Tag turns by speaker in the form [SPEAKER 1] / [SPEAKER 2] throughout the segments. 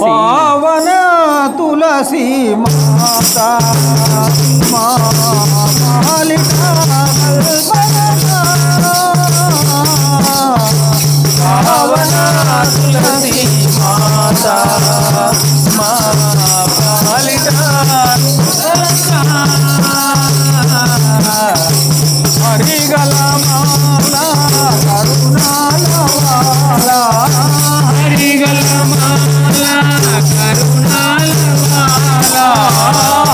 [SPEAKER 1] पावन तुलसी माता मालिका पावन तुलसी माता मालिका हरि गला माला करुणाल वाला हरि गला माला करुणाल वाला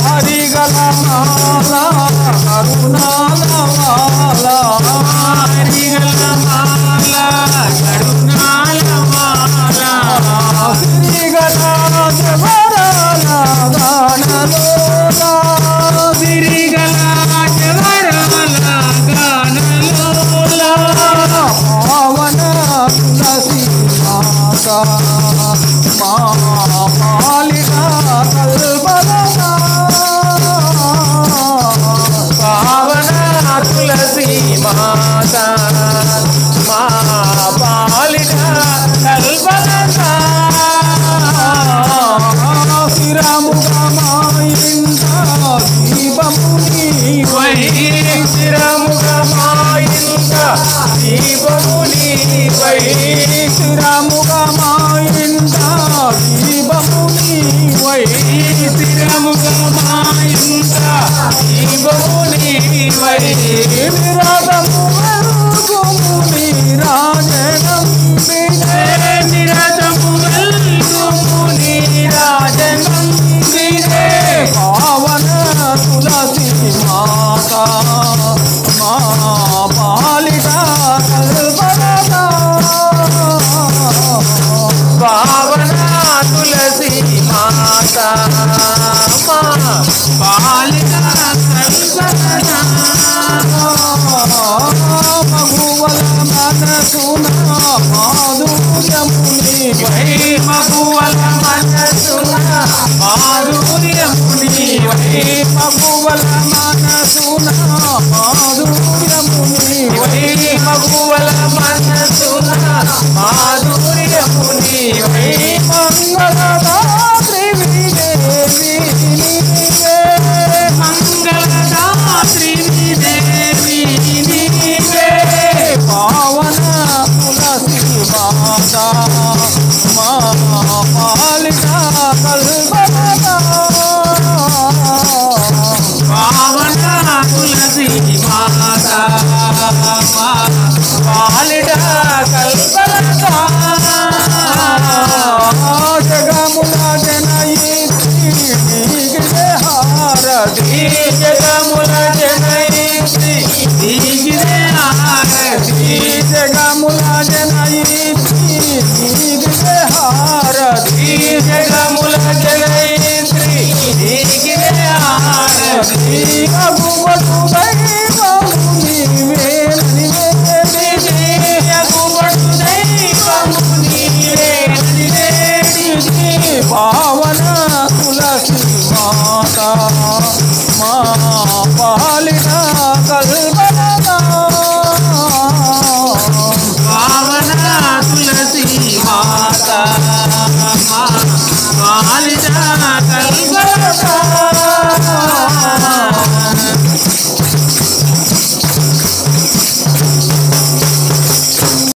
[SPEAKER 1] हरि गला माला करुणाल वाला हरि गला माला करुणाल वाला श्री गणनाथ वरला गानलोला श्री गणनाथ वरला गानलोला पावन तुलसी माता मालिका कल्पना पावन तुलसी माता मालिका कल्पना శ్రీరాముగమాయింద దీపముని వై శ్రీరాముగమాయింద దీపముని వై శ్రీరాముగమాయింద దీపముని వై శ్రీరాముగమాయింద దీపముని వై నిరాదము వెలుగుముని రాజనం వినే నిరాదము వెలుగుముని రాజనం వినే పావన తులసి మాతా మా పాలికా కల్పనా పావన తులసి మాతా మా పాలికా కల్పనా మగువల మనసున మాధుర్యముని వై మగువల మనసున మాధుర్యముని వై మగువల మనసున మాధుర్యముని వై మగువల మనసున మాధుర్యముని వై మంగళదాత్రి విదేవి నీవే మంగళదాత్రి విదేవి నీవే పావన తులసి మాతా మాలికా కల్పనా పావన తులసి మాతా మాలికా కల్పనా జగముల జనయిత్రి దిగిరే హారతి జగముల జనయిత్రి దిగిరే హారతి జగముల జనయిత్రి దిగిరే హారతి జగముల జనయిత్రి దిగిరే హారతి